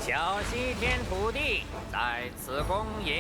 小西天土地在此恭迎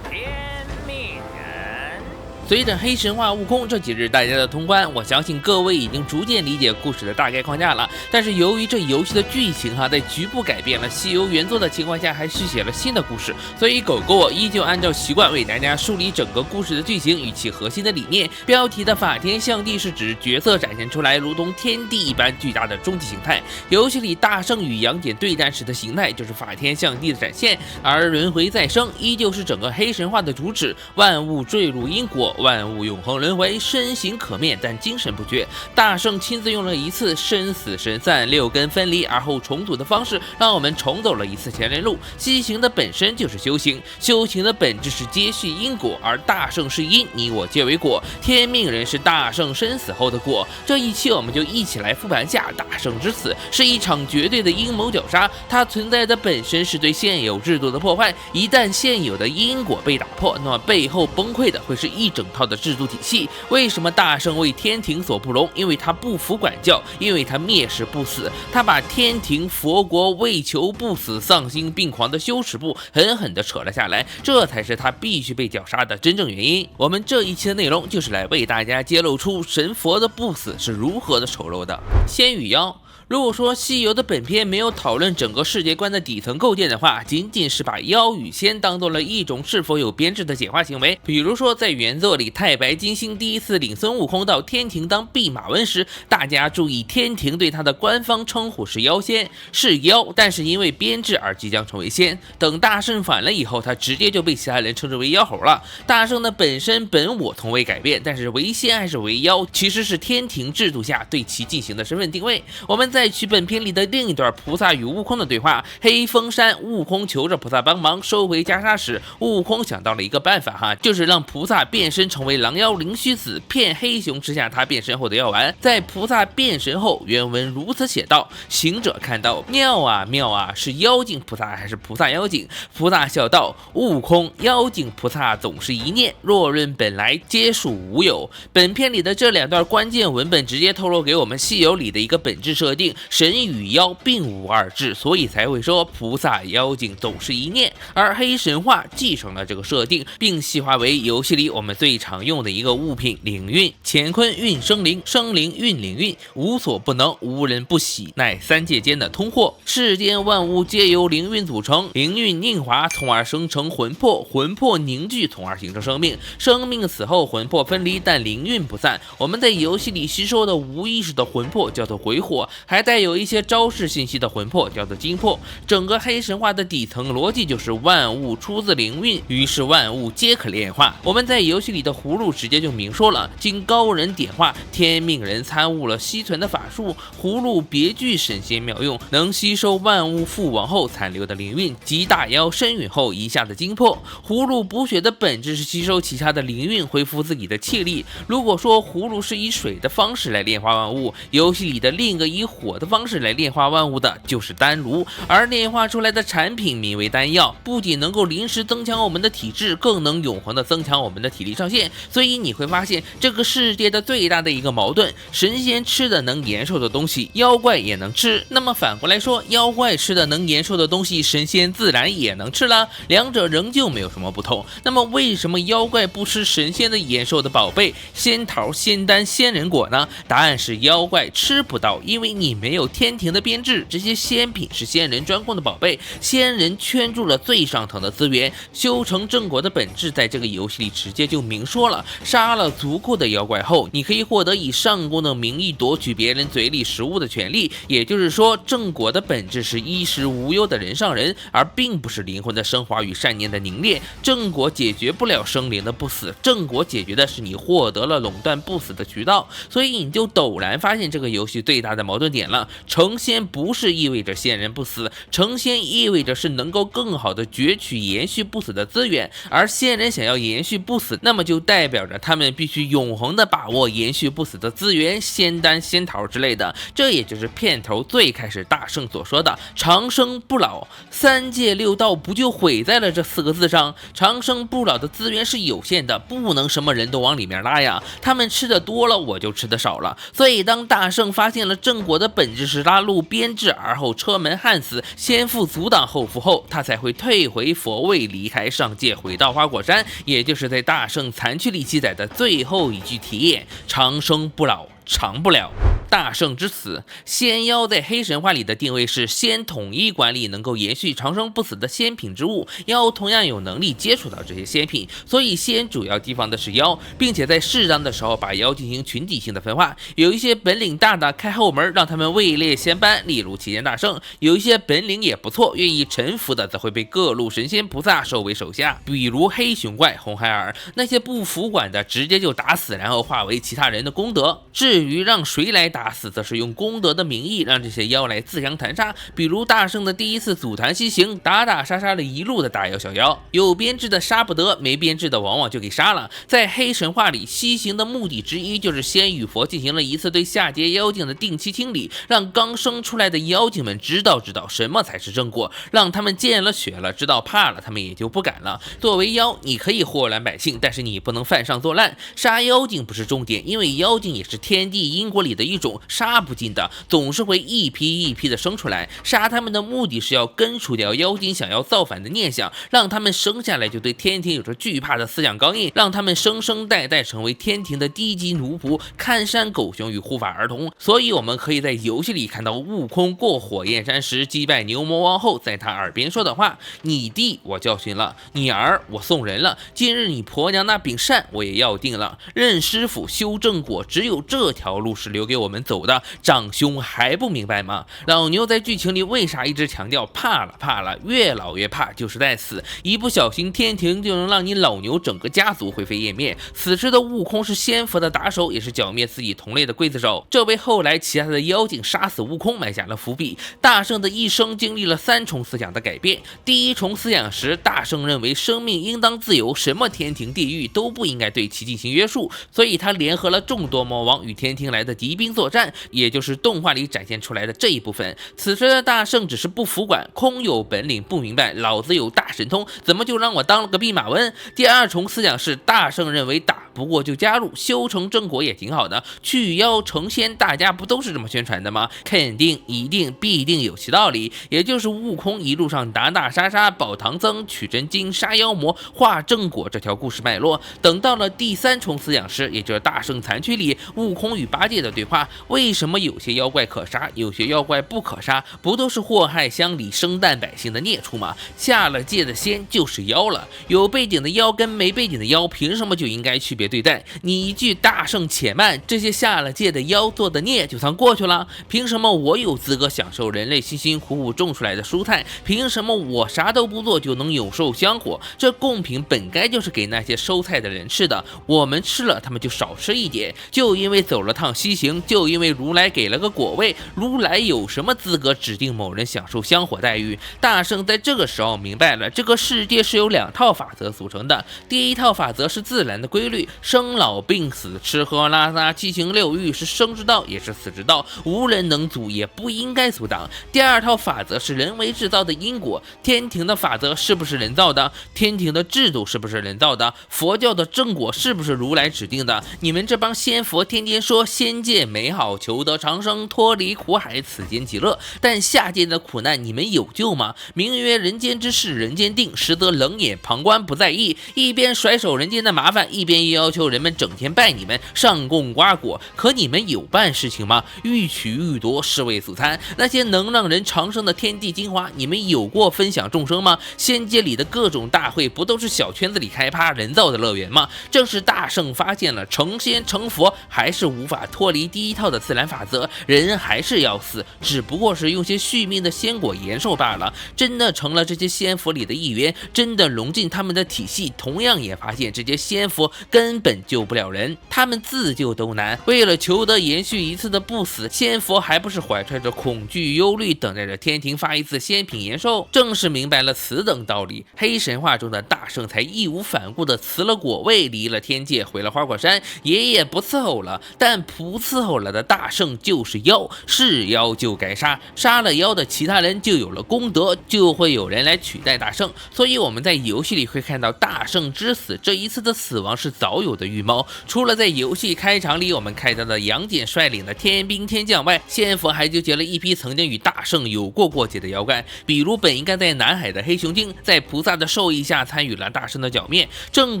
天命人。随着黑神话悟空这几日大家的通关，我相信各位已经逐渐理解故事的大概框架了。但是由于这游戏的剧情在局部改变了西游原作的情况下，还续写了新的故事，所以狗狗我依旧按照习惯为大家梳理整个故事的剧情与其核心的理念。标题的法天象地是指角色展现出来如同天地一般巨大的终极形态，游戏里大圣与杨戬对战时的形态就是法天象地的展现，而轮回再生依旧是整个黑神话的主旨，万物坠入因果，万物永恒轮回，身形可灭，但精神不绝。大圣亲自用了一次生死神散、六根分离而后重组的方式，让我们重走了一次前人路。西行的本身就是修行，修行的本质是接续因果，而大圣是因，你我皆为果。天命人是大圣生死后的果。这一期我们就一起来复盘下大圣之死是一场绝对的阴谋绞杀，它存在的本身是对现有制度的破坏。一旦现有的因果被打破，那么背后崩溃的会是一整套的制度体系。为什么大圣为天庭所不容？因为他不服管教，因为他蔑视不死，他把天庭、佛国为求不死丧心病狂的羞耻部狠狠地扯了下来，这才是他必须被绞杀的真正原因。我们这一期的内容就是来为大家揭露出神佛的不死是如何的丑陋的。仙与妖，如果说西游的本片没有讨论整个世界观的底层构建的话，仅仅是把妖与仙当做了一种是否有编制的简化行为。比如说在原作里，太白金星第一次领孙悟空到天庭当弼马温时，大家注意天庭对他的官方称呼是妖仙，是妖，但是因为编制而即将成为仙。等大圣反了以后，他直接就被其他人称之为妖猴了。大圣的本身本我从未改变，但是为仙还是为妖，其实是天庭制度下对其进行的身份定位。我们再取本片里的另一段菩萨与悟空的对话，黑风山悟空求着菩萨帮忙收回袈裟时，悟空想到了一个办法就是让菩萨变身成为狼妖灵虚子，骗黑熊吃下他变身后的药丸。在菩萨变身后，原文如此写道：行者看到妙啊妙啊，是妖精菩萨还是菩萨妖精？菩萨笑道：悟空，妖精菩萨总是一念，若论本来皆属无有。本片里的这两段关键文本直接透露给我们西游里的一个本质设定，神与妖并无二致，所以才会说菩萨妖精总是一念。而黑神话继承了这个设定，并细化为游戏里我们最常用的一个物品灵韵。乾坤运生灵，生灵运灵运，无所不能，无人不喜，乃三界间的通货。世间万物皆由灵韵组成，灵韵凝华，从而生成魂魄，魂魄凝聚，从而形成生命。生命死后魂魄分离，但灵韵不散。我们在游戏里吸收的无意识的魂魄叫做鬼火，还带有一些招式信息的魂魄叫做精魄。整个黑神话的底层逻辑就是万物出自灵韵，于是万物皆可炼化。我们在游戏里的葫芦直接就明说了，经高人点化，天命人参悟了西存的法术，葫芦别具神仙妙用，能吸收万物复亡后残留的灵韵及大妖身陨后遗下的精魄。葫芦补血的本质是吸收其他的灵韵，恢复自己的气力。如果说葫芦是以水的方式来炼化万物，游戏里的另一个以火的方式来炼化万物的就是丹炉，而炼化出来的产品名为丹药，不仅能够临时增强我们的体质，更能永恒的增强我们的体力上限。所以你会发现这个世界的最大的一个矛盾，神仙吃的能延寿的东西，妖怪也能吃。那么反过来说，妖怪吃的能延寿的东西，神仙自然也能吃了，两者仍旧没有什么不同。那么为什么妖怪不吃神仙的延寿的宝贝仙桃、仙丹、仙人果呢？答案是妖怪吃不到，因为你没有天庭的编制，这些仙品是仙人专供的宝贝，仙人圈住了最上层的资源。修成正果的本质在这个游戏里直接就明说了，杀了足够的妖怪后，你可以获得以上供的名义夺取别人嘴里食物的权利。也就是说，正果的本质是衣食无忧的人上人，而并不是灵魂的升华与善念的凝练。正果解决不了生灵的不死，正果解决的是你获得了垄断不死的渠道。所以你就陡然发现这个游戏最大的矛盾点了，成仙不是意味着仙人不死，成仙意味着是能够更好的攫取延续不死的资源，而仙人想要延续不死，那么就代表着他们必须永恒的把握延续不死的资源，仙丹、仙桃之类的。这也就是片头最开始大圣所说的长生不老，三界六道不就毁在了这4个字上？长生不老的资源是有限的，不能什么人都往里面拉呀，他们吃的多了，我就吃的少了。所以当大圣发现了正果的本质是拉入编制，而后车门焊死，先父阻挡后父后，他才会退回佛位，离开上界，回到花果山，也就是在大圣残躯里记载的最后一句题眼：长生不老，长不了。大圣之死，仙妖在黑神话里的定位是仙统一管理能够延续长生不死的仙品之物，妖同样有能力接触到这些仙品，所以仙主要提防的是妖，并且在适当的时候把妖进行群体性的分化。有一些本领大的开后门，让他们位列仙班，例如齐天大圣；有一些本领也不错，愿意臣服的，则会被各路神仙菩萨收为手下，比如黑熊怪、红孩儿。那些不服管的，直接就打死，然后化为其他人的功德。至于让谁来打死，则是用功德的名义让这些妖来自相残杀，比如大圣的第一次祖坛西行，打打杀杀了一路的大妖小妖，有编制的杀不得，没编制的往往就给杀了。在黑神话里，西行的目的之一就是先与佛进行了一次对下界妖精的定期清理，让刚生出来的妖精们知道什么才是正果，让他们见了血了，知道怕了，他们也就不敢了。作为妖，你可以祸乱百姓，但是你不能犯上作烂。杀妖精不是重点，因为妖精也是天地因果里的一种，杀不尽的，总是会一批一批的生出来。杀他们的目的是要根除掉妖精想要造反的念想，让他们生下来就对天庭有着惧怕的思想刚印，让他们生生代代成为天庭的低级奴仆，看山狗熊与护法儿童。所以我们可以在游戏里看到悟空过火焰山时击败牛魔王后，在他耳边说的话：你弟我教训了，你儿我送人了，今日你婆娘那柄扇我也要定了，认师傅修正果，只有这条路是留给我们走的，长兄还不明白吗？老牛在剧情里为啥一直强调怕了怕了，越老越怕，就是在死，一不小心天庭就能让你老牛整个家族灰飞烟灭。此时的悟空是仙佛的打手，也是剿灭自己同类的刽子手，这为后来其他的妖精杀死悟空埋下了伏笔。大圣的一生经历了3重思想的改变。第一重思想时，大圣认为生命应当自由，什么天庭地狱都不应该对其进行约束，所以他联合了众多魔王与天庭来的敌兵作战，也就是动画里展现出来的这一部分。此时的大圣只是不服管，空有本领不明白老子有大神通，怎么就让我当了个弼马温？第二重思想是大圣认为打不过就加入，修成正果也挺好的，去妖成仙大家不都是这么宣传的吗？肯定一定必定有其道理，也就是悟空一路上打打杀杀，保唐僧，取真经，杀妖魔，化正果这条故事脉络。等到了第3重思想时，也就是大圣残躯里悟空与八戒的对话，为什么有些妖怪可杀，有些妖怪不可杀？不都是祸害乡里生旦百姓的孽畜吗？下了界的仙就是妖了，有背景的妖跟没背景的妖凭什么就应该区别对待？你一句大圣且慢，这些下了界的妖做的孽就算过去了？凭什么我有资格享受人类辛辛苦苦种出来的蔬菜？凭什么我啥都不做就能永受香火？这贡品本该就是给那些收菜的人吃的，我们吃了他们就少吃一点。就因为走了趟西行，就因为如来给了个果位，如来有什么资格指定某人享受香火待遇？大圣在这个时候明白了，这个世界是由2套法则组成的。第一套法则是自然的规律，生老病死，吃喝拉撒，七情六欲，是生之道也是死之道，无人能阻，也不应该阻挡。第二套法则是人为制造的因果，天庭的法则是不是人造的？天庭的制度是不是人造的？佛教的正果是不是如来指定的？你们这帮仙佛天天说仙界美好，求得长生，脱离苦海，此间极乐，但下界的苦难你们有救吗？名曰人间之事人间定，实则冷眼旁观不在意，一边甩手人间的麻烦，一边又要求人们整天拜你们，上供瓜果。可你们有办事情吗？欲取欲夺，是为素餐。那些能让人长生的天地精华，你们有过分享众生吗？仙界里的各种大会，不都是小圈子里开趴人造的乐园吗？正是大圣发现了成仙成佛还是无法脱离第一套的自然法则，人还是要死，只不过是用些续命的仙果延寿罢了。真的成了这些仙佛里的一员，真的融进他们的体系，同样也发现这些仙佛根本救不了人，他们自救都难。为了求得延续一次的不死，仙佛还不是怀揣着恐惧忧虑，等待着天庭发一次仙品延寿。正是明白了此等道理，黑神话中的大圣才义无反顾地辞了果位，离了天界，回了花果山。爷爷不伺候了，但不伺候了的大圣就是妖，是妖就该杀，杀了妖的其他人就有了功德，就会有人来取代大圣。所以我们在游戏里会看到大圣之死，这一次的死亡是早少有的预谋。除了在游戏开场里我们看到的杨戬率领的天兵天将外，仙佛还纠结了一批曾经与大圣有过过节的妖怪，比如本应该在南海的黑熊精，在菩萨的授意下参与了大圣的剿灭。正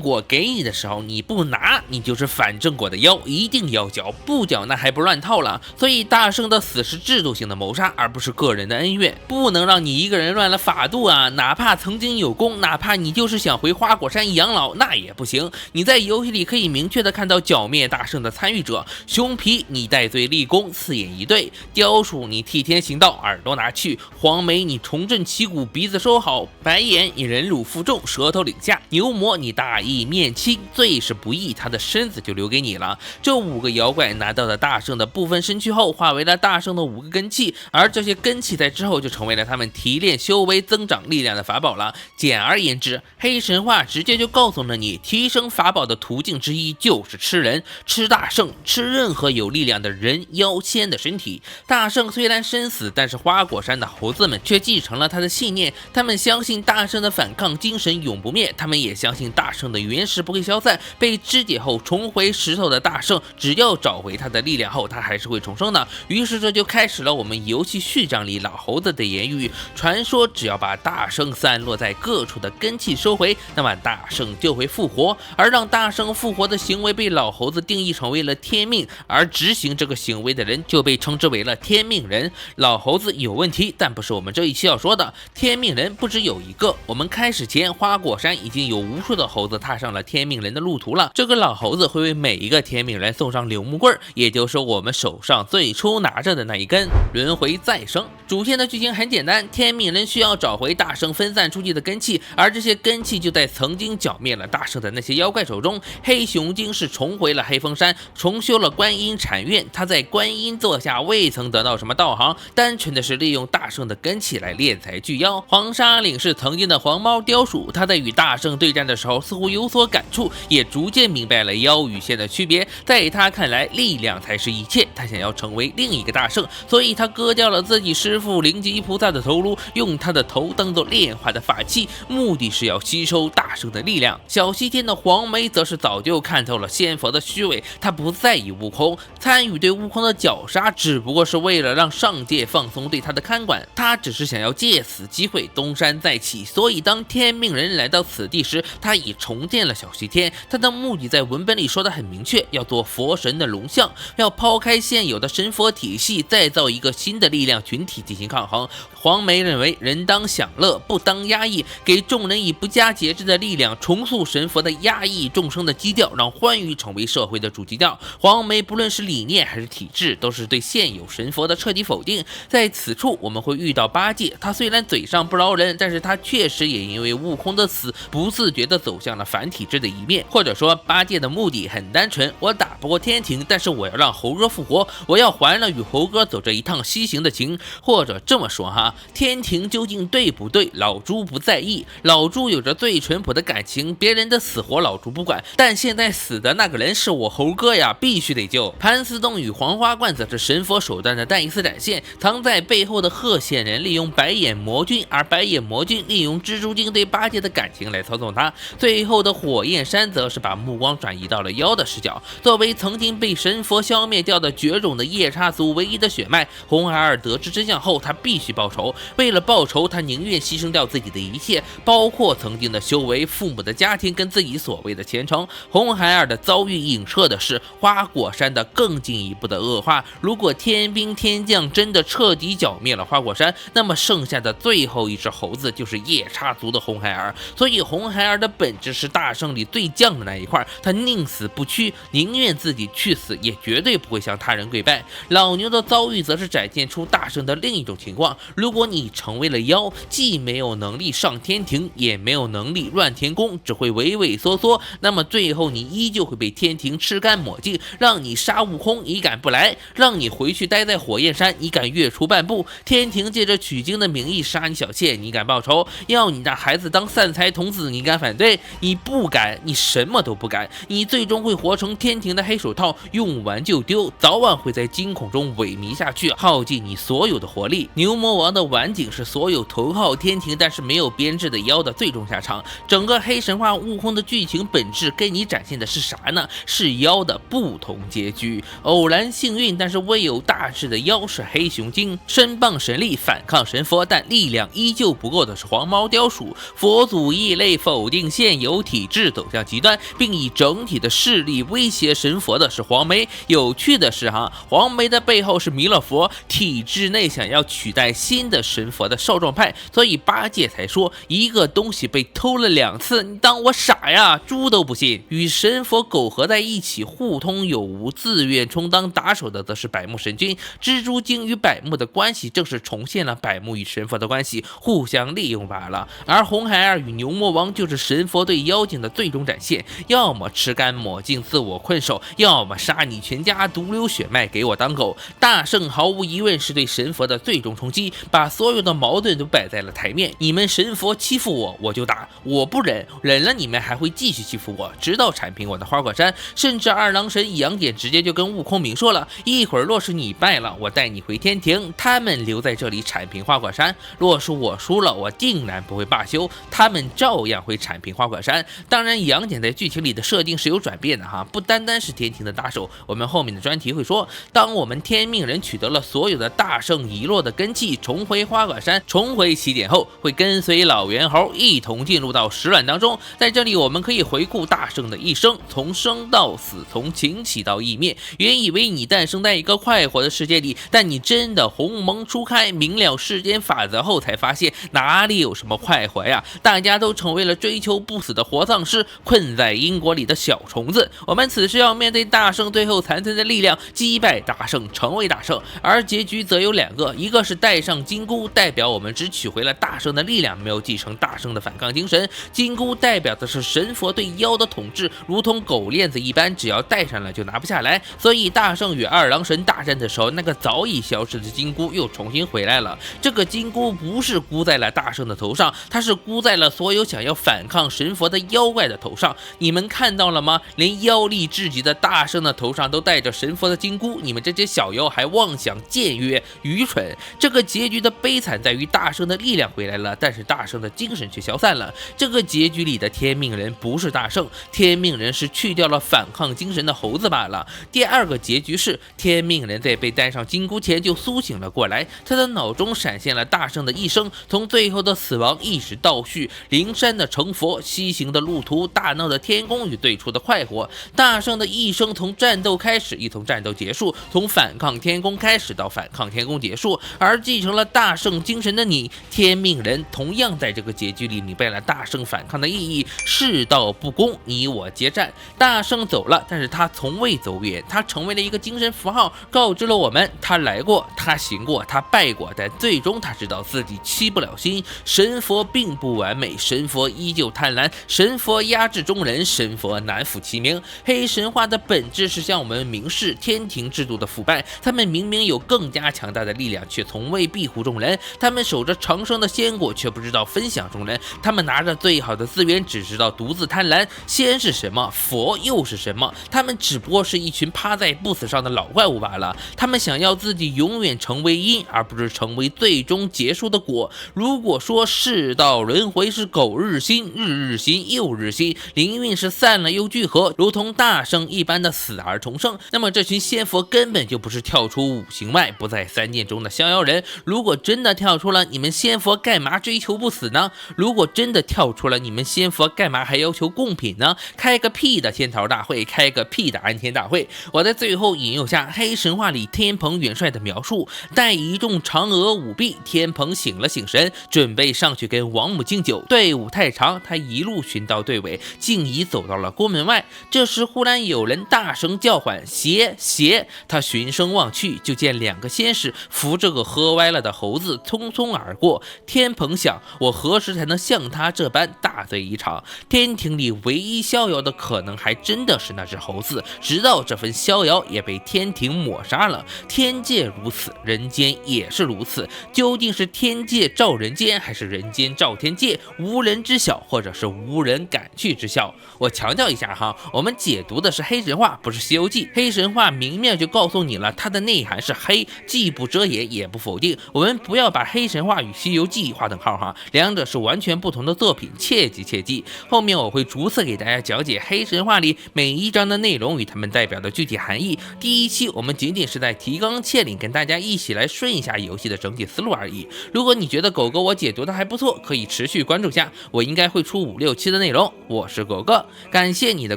果给你的时候你不拿，你就是反正果的妖，一定要剿，不剿那还不乱套了。所以大圣的死是制度性的谋杀，而不是个人的恩怨，不能让你一个人乱了法度啊！哪怕曾经有功，哪怕你就是想回花果山养老，那也不行。你在游戏里可以明确的看到剿灭大圣的参与者：熊皮你戴罪立功，四眼一对；雕鼠你替天行道，耳朵拿去；黄眉你重振旗鼓，鼻子收好；白眼你忍辱负重，舌头领下；牛魔你大义面亲，罪是不义，他的身子就留给你了。这5个妖怪拿到了大圣的部分身躯后，化为了大圣的5个根器，而这些根器在之后就成为了他们提炼修为增长力量的法宝了。简而言之，黑神话直接就告诉了你，提升法宝的途径之一就是吃人，吃大圣，吃任何有力量的人妖仙的身体。大圣虽然身死，但是花果山的猴子们却继承了他的信念，他们相信大圣的反抗精神永不灭，他们也相信大圣的原石不会消散，被肢解后重回石头的大圣，只要找回他的力量后，他还是会重生的。于是这就开始了我们游戏序章里老猴子的言语，传说只要把大圣散落在各处的根器收回，那么大圣就会复活。而让大圣复活的行为被老猴子定义成为了天命，而执行这个行为的人就被称之为了天命人。老猴子有问题，但不是我们这一期要说的。天命人不只有一个，我们开始前花果山已经有无数的猴子踏上了天命人的路途了。这个老猴子会为每一个天命人送上柳木棍，也就是我们手上最初拿着的那一根。轮回再生，主线的剧情很简单，天命人需要找回大圣分散出去的根器，而这些根器就在曾经剿灭了大圣的那些妖怪手中。黑熊精是重回了黑风山，重修了观音禅院，他在观音座下未曾得到什么道行，单纯的是利用大圣的根器来敛财聚妖。黄沙岭是曾经的黄猫雕鼠，他在与大圣对战的时候似乎有所感触，也逐渐明白了妖与仙的区别。在他看来，力量才是一切，他想要成为另一个大圣，所以他割掉了自己师父灵吉菩萨的头颅，用他的头当做炼化的法器，目的是要吸收大圣的力量。小西天的黄眉则是早就看透了仙佛的虚伪，他不在意悟空，参与对悟空的绞杀只不过是为了让上界放松对他的看管，他只是想要借此机会东山再起。所以当天命人来到此地时，他已重建了小西天，他的目的在文本里说得很明确，要做佛神的龙像，要抛开现有的神佛体系，再造一个新的力量群体进行抗衡。黄眉认为人当享乐，不当压抑，给众人以不加节制的力量，重塑神佛的压抑众生的基调，让欢愉成为社会的主基调。黄眉不论是理念还是体制，都是对现有神佛的彻底否定。在此处我们会遇到八戒，他虽然嘴上不饶人，但是他确实也因为悟空的死不自觉地走向了反体制的一面。或者说八戒的目的很单纯，我打不过天庭，但是我要让猴哥复活，我要还了与猴哥走这一趟西行的情。或者这么说哈，天庭究竟对不对，老朱不在意，老朱有着最淳朴的感情，别人的死活老朱不管，但现在死的那个人是我猴哥呀，必须得救。盘丝洞与黄花罐则是神佛手段的再一次展现，藏在背后的鹤仙人利用白眼魔君，而白眼魔君利用蜘蛛精对八戒的感情来操纵他。最后的火焰山则是把目光转移到了妖的视角，作为曾经被神佛消灭掉的绝种的夜叉族唯一的血脉，红孩儿得知真相后，他必须报仇。为了报仇，他宁愿牺牲掉自己的一切，包括曾经的修为、父母的家庭跟自己所谓的前程。红孩儿的遭遇影射的是花果山的更进一步的恶化。如果天兵天将真的彻底剿灭了花果山，那么剩下的最后一只猴子就是夜叉族的红孩儿。所以红孩儿的本质是大圣里最犟的那一块，他宁死不屈，宁愿自己去死，也绝对不会向他人跪拜。老牛的遭遇则是展现出大圣的另一种情况，如果你成为了妖，既没有能力上天庭，也没有能力乱天宫，只会畏畏缩缩，那么最后你依旧会被天庭吃干抹净，让你杀悟空你敢不来，让你回去待在火焰山你敢跃出半步，天庭借着取经的名义杀你小妾你敢报仇，要你那孩子当散财童子你敢反对，你不敢，你什么都不敢，你最终会活成天庭的黑手套，用完就丢，早晚会在惊恐中萎靡下去，耗尽你所有的活力。牛魔王的晚景是所有投靠天庭但是没有编制的妖的最终下场。整个黑神话悟空的剧情本质给你展现的是啥呢？是妖的不同结局。偶然幸运但是未有大志的妖是黑熊精，身傍神力反抗神佛，但力量依旧不够的是黄毛雕鼠。佛祖异类否定现有体制走向极端，并以整体的势力威胁神佛的是黄眉。有趣的是黄眉的背后是弥勒佛，体制内想要取代新的神佛的少壮派，所以八戒才说一个东西被偷了2次，你当我傻呀？猪都不信。与神佛苟合在一起，互通有无，自愿充当打手的则是百目神君。蜘蛛精与百目的关系正是重现了百目与神佛的关系，互相利用罢了。而红孩儿与牛魔王就是神佛对妖精的最终展现，要么吃干抹净自我困守，要么杀你全家独流血脉给我当狗。大圣毫无疑问是对神佛的最终冲击，把所有的矛盾都摆在了台面。你们神佛欺负我，我就打，我不忍，忍了你们还会继续欺负我，直到铲平我的花果山。甚至二郎神杨戬直接就跟悟空明说了，一会儿若是你败了，我带你回天庭，他们留在这里铲平花果山；若是我输了，我定然不会罢休，他们照样会铲平花果山。当然杨戬在剧情里的设定是有转变的不单单是天庭的打手。我们后面的专题会说，当我们天命人取得了所有的大圣遗落的根器，重回花果山，重回起点后，会跟随老猿猴一同进入到石卵当中。在这里我们可以回顾大圣的一生，从生到死，从情起到意灭。原以为你诞生在一个快活的世界里，但你真的鸿蒙初开，明了世间法则后，才发现哪里有什么快活呀？大家都成为了追求不死的活丧尸，困在因果里的小虫子。我们此时要面对大圣最后残存的力量，击败大圣，成为大圣。而结局则有2个，一个是戴上金箍，代表我们只取回了大圣的力量，没有继承大圣的反抗精神。金箍代表的是神佛对妖的统治，如同狗链子一般，只要戴上了就拿不下来。所以大圣与二郎神大战的时候，那个早已消失的金箍又重新回来了。这个金箍不是箍在了大圣的头上，它是箍在了所有想要反抗神佛的妖怪的头上。你们看到了吗？连妖力至极的大圣的头上都戴着神佛的金箍，你们这些小妖还妄想僭越，愚蠢！这个结局的悲惨在于大圣的力量回来了，但是大圣的精神却消散了。这个结局里的天命人不是大圣，天命人是去掉了反抗精神的猴子罢了。第2个结局是天命人在被戴上金箍前就苏醒了过来，他的脑中闪现了大圣的一生，从最后的死亡一直倒叙灵山的成佛，西行的路途，大闹的天宫与最初的快活。大圣的一生从战斗开始，一从战斗结束，从反抗天宫开始到反抗天宫结束。而继承了大圣精神的你，天命人，同样在这个结局里明白了大圣反抗的意义。世道不公，你我皆战。大圣走了，但是他从未走远，他成为了一个精神符号，告知了我们他来过，他行过，他败过，但最终他知道自己欺不了心。神佛并不完美，神佛依旧贪婪，神佛压制众人，神佛难抚其名。黑神话的本质是向我们明示天庭制度的腐败，他们明明有更加强大的力量，却从未庇护众人。他们守着长生的仙果，却不知道分享众人。他们拿着最好的资源，只知道独自贪婪。仙是什么？佛又是什么？他们只不过是一群趴在不死上的老怪物罢了。他们想要自己永远成为因，而不是成为最终结束的果。如果说世道轮回是苟日新，日日新又日新，灵运是散了又聚合，如同大圣一般的死而重生，那么这群仙佛根本就不是跳出5行外，不在3界中的逍遥人。如果真的跳出了，你们仙佛干嘛追求不死呢？如果真的跳出了，你们仙佛干嘛还要求贡品呢？开个屁的天桃大会，开个屁的安天大会！我在最后引用下黑神话里天蓬元帅的描述：待一众嫦娥舞毕，天蓬醒了醒神，准备上去跟王母敬酒。队伍太长，他一路寻到队尾，竟已走到了宫门外。这时忽然有人大声叫唤：邪邪！他循声望去，就见2个仙使扶着个喝歪了的猴子匆匆而过。天蓬想：我何时才能像他这般大醉一场？天庭里唯一逍遥的可能还真的是那只猴子，直到这份逍遥也被天庭抹杀了。天界如此，人间也是如此。究竟是天界照人间，还是人间照天界？无人知晓，或者是无人敢去知晓。我强调一下哈，我们解读的是黑神话，不是西游记。黑神话明面就告诉你了，它的内涵是黑，既不遮掩也不否定。我们不要把黑神话与西游记划等号哈，两者是完全不同的作品，切记切记。后面我会逐次给大家家讲解黑神话里每一章的内容与它们代表的具体含义。第一期我们仅仅是在提纲挈领，跟大家一起来顺一下游戏的整体思路而已。如果你觉得狗狗我解读的还不错，可以持续关注下，我应该会出5、6期的内容。我是狗狗，感谢你的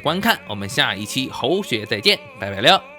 观看，我们下一期猴学再见，拜拜了。